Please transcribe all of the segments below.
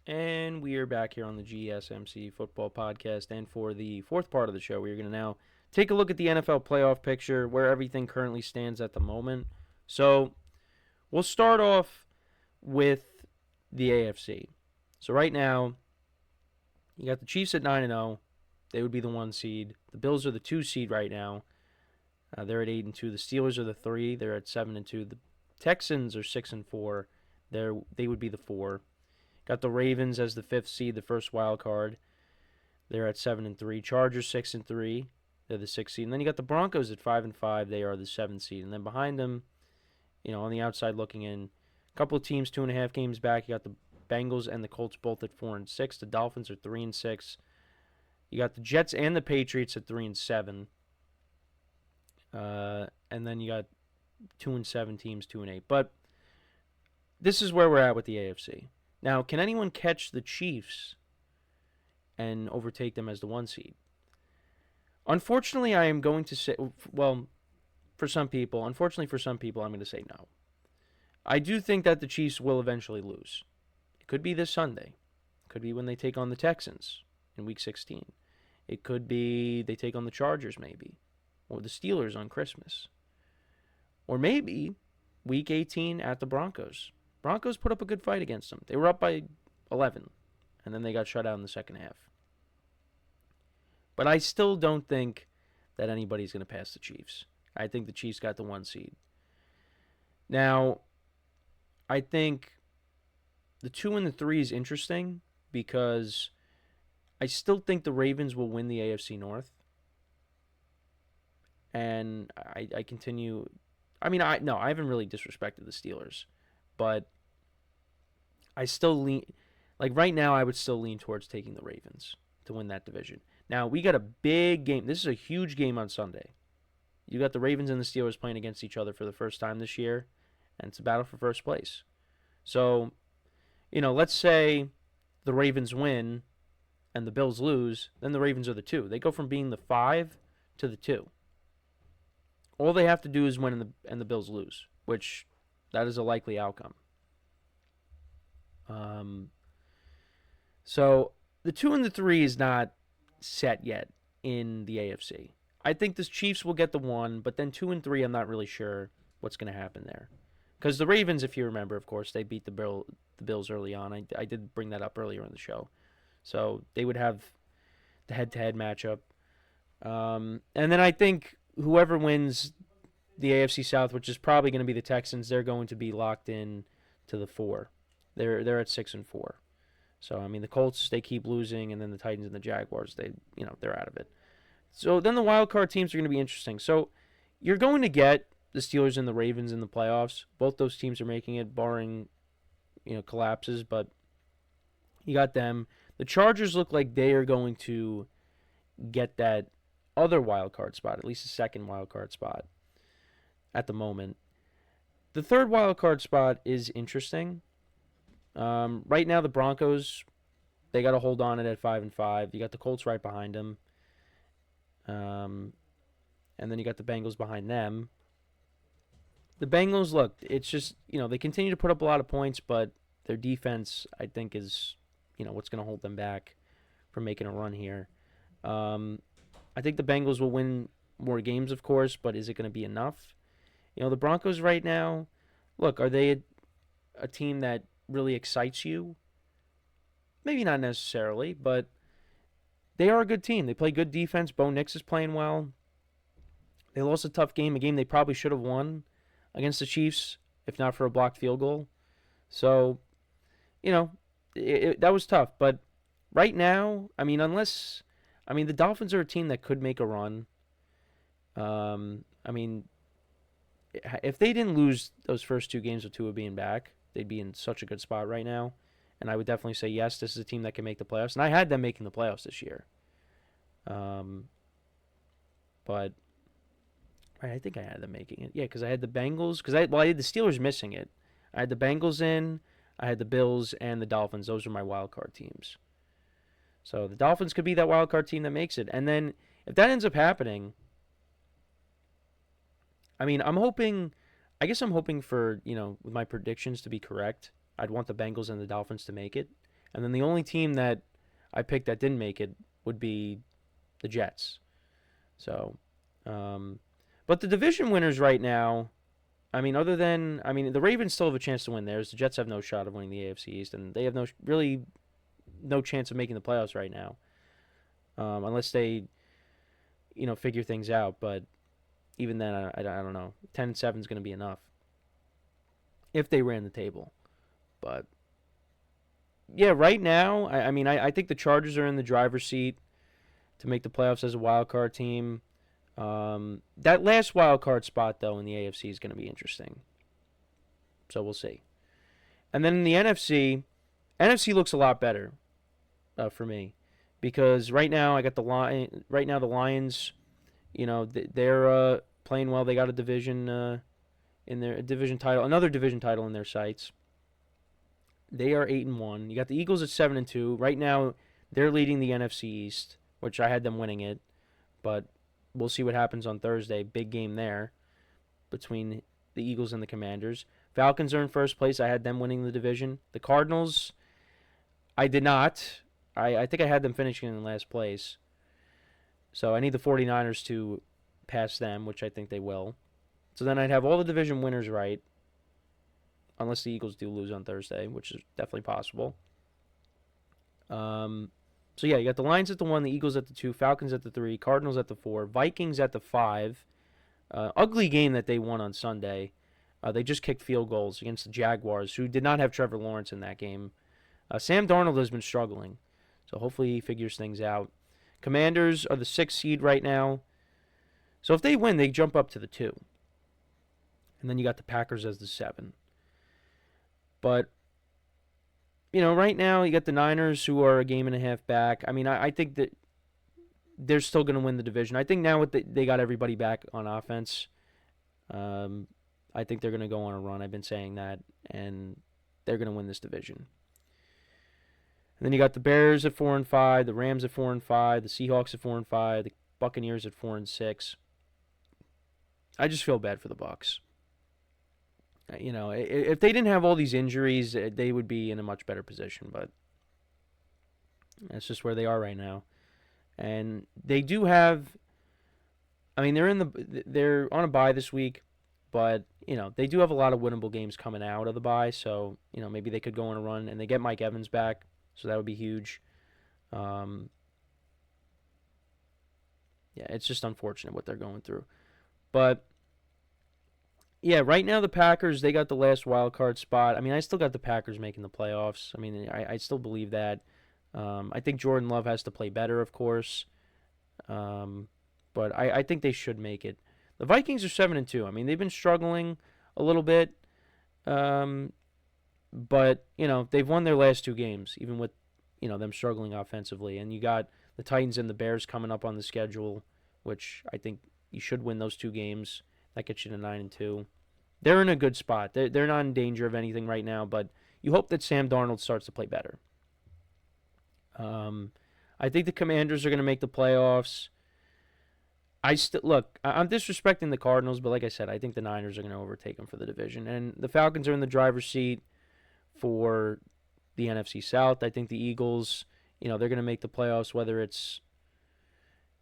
And we are back here on the GSMC Football Podcast. And for the fourth part of the show, we are going to now take a look at the NFL playoff picture, where everything currently stands at the moment. So we'll start off with the AFC. So right now, you got the Chiefs at 9-0. They would be the 1 seed. The Bills are the 2 seed right now. They're at 8-2. The Steelers are the 3. They're at 7-2. The Texans are 6-4. They would be the 4. Got the Ravens as the 5th seed, the first wild card. They're at 7-3. Chargers 6-3. They're the 6th seed. And then you got the Broncos at 5-5. They are the 7th seed. And then behind them, on the outside looking in, a couple of teams 2.5 games back. You got the Bengals and the Colts both at 4-6. The Dolphins are 3-6. You got the Jets and the Patriots at 3-7. And then you got 2-7 teams, 2-8. But this is where we're at with the AFC. Now, can anyone catch the Chiefs and overtake them as the 1 seed? Unfortunately, I am going to say, for some people, I'm going to say no. I do think that the Chiefs will eventually lose. It could be this Sunday. It could be when they take on the Texans in Week 16. It could be they take on the Chargers maybe, or the Steelers on Christmas. Or maybe Week 18 at the Broncos. Broncos put up a good fight against them. They were up by 11, and then they got shut out in the second half. But I still don't think that anybody's going to pass the Chiefs. I think the Chiefs got the 1 seed. Now, I think the 2 and the 3 is interesting because I still think the Ravens will win the AFC North. And I continue. I haven't really disrespected the Steelers, but I still lean, right now, I would still lean towards taking the Ravens to win that division. Now, we got a big game. This is a huge game on Sunday. You got the Ravens and the Steelers playing against each other for the first time this year, and it's a battle for first place. So, let's say the Ravens win and the Bills lose, then the Ravens are the 2. They go from being the 5 to the 2. All they have to do is win and the Bills lose, which that is a likely outcome. So the 2 and the 3 is not set yet in the AFC. I think the Chiefs will get the 1, but then 2 and 3, I'm not really sure what's going to happen there. Because the Ravens, if you remember, of course, they beat the Bills early on. I did bring that up earlier in the show. So they would have the head-to-head matchup. And then I think whoever wins the AFC South, which is probably going to be the Texans, they're going to be locked in to the 4. They're at 6-4. So the Colts, they keep losing, and then the Titans and the Jaguars, they're out of it. So then the wild card teams are going to be interesting. So you're going to get the Steelers and the Ravens in the playoffs. Both those teams are making it, barring collapses, but you got them. The Chargers look like they are going to get that other wild card spot, at least the second wild card spot at the moment. The third wild card spot is interesting. Right now, the Broncos, they got to hold on it at 5-5. You got the Colts right behind them. And then you got the Bengals behind them. The Bengals, look, it's just, they continue to put up a lot of points, but their defense, I think, is, what's going to hold them back from making a run here. I think the Bengals will win more games, of course, but is it going to be enough? The Broncos right now, look, are they a team that really excites you? Maybe not necessarily, but they are a good team. They play good defense. Bo Nix is playing well. They lost a tough game, a game they probably should have won against the Chiefs, if not for a blocked field goal. So, that was tough. But right now, the Dolphins are a team that could make a run. If they didn't lose those first 2 games with Tua being back, they'd be in such a good spot right now. And I would definitely say, yes, this is a team that can make the playoffs. And I had them making the playoffs this year. But I think I had them making it. Yeah, because I had the Bengals. I had the Steelers missing it. I had the Bengals in. I had the Bills and the Dolphins. Those are my wild card teams. So the Dolphins could be that wild card team that makes it. And then if that ends up happening, I'm hoping for, with my predictions to be correct. I'd want the Bengals and the Dolphins to make it. And then the only team that I picked that didn't make it would be the Jets. So, but the division winners right now, I mean, the Ravens still have a chance to win theirs. The Jets have no shot of winning the AFC East, and they have no chance of making the playoffs right now, unless they, figure things out. But even then, I don't know. 10-7 is going to be enough if they ran the table. But yeah, right now, I think the Chargers are in the driver's seat to make the playoffs as a wild card team. That last wild card spot, though, in the AFC is going to be interesting. So we'll see. And then in the NFC looks a lot better for me because right now I got the line. Right now the Lions, they're playing well. They got a division in their division title, another division title in their sights. They are 8-1. You got the Eagles at 7-2. Right now they're leading the NFC East, which I had them winning it, but we'll see what happens on Thursday. Big game there between the Eagles and the Commanders. Falcons are in first place. I had them winning the division. The Cardinals, I did not. I think I had them finishing in last place. So I need the 49ers to pass them, which I think they will. So then I'd have all the division winners right, unless the Eagles do lose on Thursday, which is definitely possible. So yeah, you got the Lions at the 1, the Eagles at the 2, Falcons at the 3, Cardinals at the 4, Vikings at the 5. Ugly game that they won on Sunday. They just kicked field goals against the Jaguars, who did not have Trevor Lawrence in that game. Sam Darnold has been struggling, so hopefully he figures things out. Commanders are the 6th seed right now. So if they win, they jump up to the 2. And then you got the Packers as the 7. But right now you got the Niners who are a game and a half back. I think that they're still going to win the division. I think now they got everybody back on offense. I think they're going to go on a run. I've been saying that, and they're going to win this division. And then you got the Bears at 4-5, the Rams at 4-5, the Seahawks at 4-5, the Buccaneers at 4-6. I just feel bad for the Bucs. If they didn't have all these injuries, they would be in a much better position. But that's just where they are right now. And they do have. They're on a bye this week, but they do have a lot of winnable games coming out of the bye. So maybe they could go on a run, and they get Mike Evans back, so that would be huge. Yeah, it's just unfortunate what they're going through, but. Yeah, right now the Packers, they got the last wild card spot. I still got the Packers making the playoffs. I still believe that. I think Jordan Love has to play better, of course. But I think they should make it. The Vikings are 7-2. They've been struggling a little bit. But, they've won their last 2 games, even with, them struggling offensively. And you got the Titans and the Bears coming up on the schedule, which I think you should win those 2 games. That gets you to 9-2. They're in a good spot. They're not in danger of anything right now, but you hope that Sam Darnold starts to play better. I think the Commanders are going to make the playoffs. I'm disrespecting the Cardinals, but like I said, I think the Niners are going to overtake them for the division. And the Falcons are in the driver's seat for the NFC South. I think the Eagles, they're going to make the playoffs, whether it's,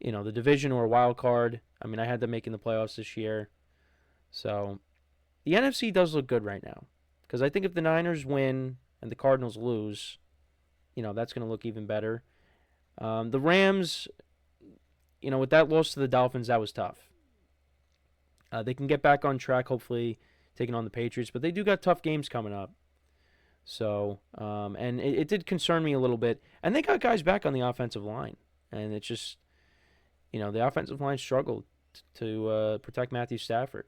the division or a wild card. I had them making the playoffs this year. So the NFC does look good right now, because I think if the Niners win and the Cardinals lose, that's going to look even better. The Rams, with that loss to the Dolphins, that was tough. They can get back on track, hopefully, taking on the Patriots, but they do got tough games coming up. So, and it did concern me a little bit. And they got guys back on the offensive line, and it's just, the offensive line struggled to protect Matthew Stafford.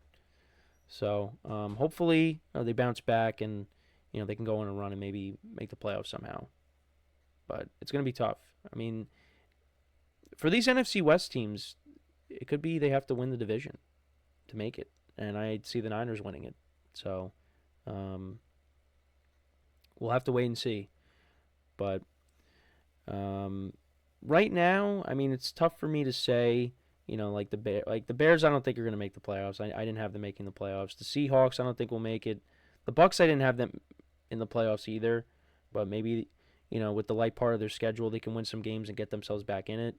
So hopefully they bounce back and they can go on a run and maybe make the playoffs somehow. But it's going to be tough. For these NFC West teams, it could be they have to win the division to make it, and I see the Niners winning it. So we'll have to wait and see. But right now, it's tough for me to say. The Bears, I don't think are going to make the playoffs. I didn't have them making the playoffs. The Seahawks, I don't think will make it. The Bucs, I didn't have them in the playoffs either. But maybe, with the light part of their schedule, they can win some games and get themselves back in it.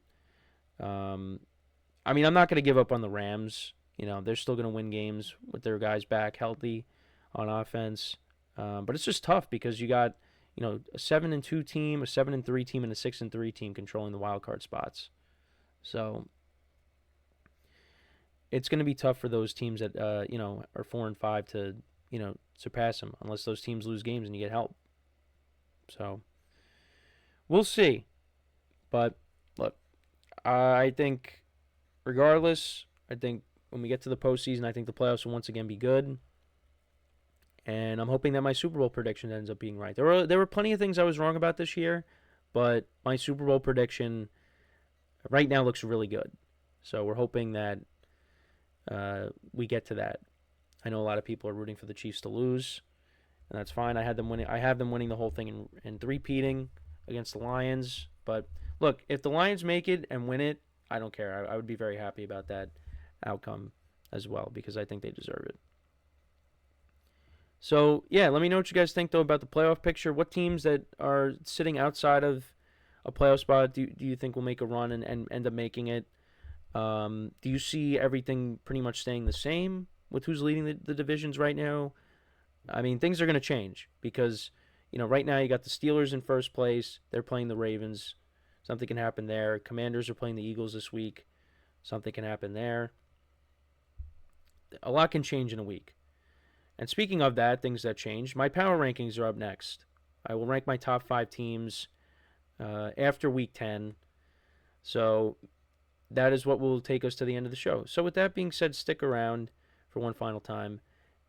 I mean, I'm not going to give up on the Rams. They're still going to win games with their guys back healthy on offense. But it's just tough because you got, a 7-2 team, a 7-3 team, and a 6-3 team controlling the wild card spots. So it's going to be tough for those teams that are 4-5 to surpass them, unless those teams lose games and you get help. So we'll see. But look, I think regardless, I think when we get to the postseason, I think the playoffs will once again be good. And I'm hoping that my Super Bowl prediction ends up being right. There were plenty of things I was wrong about this year, but my Super Bowl prediction right now looks really good. So we're hoping that we get to that. I know a lot of people are rooting for the Chiefs to lose, and that's fine. I have them winning the whole thing and three-peating against the Lions. But look, if the Lions make it and win it, I don't care. I would be very happy about that outcome as well because I think they deserve it. So, yeah, let me know what you guys think, though, about the playoff picture. What teams that are sitting outside of a playoff spot do you think will make a run and end up making it? Do you see everything pretty much staying the same with who's leading the divisions right now? I mean, things are going to change because, right now you got the Steelers in first place. They're playing the Ravens. Something can happen there. Commanders are playing the Eagles this week. Something can happen there. A lot can change in a week. And speaking of that, things that change, my power rankings are up next. I will rank my top 5 teams after week 10. So that is what will take us to the end of the show. So with that being said, stick around for one final time,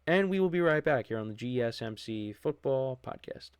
and we will be right back here on the GSMC Football Podcast.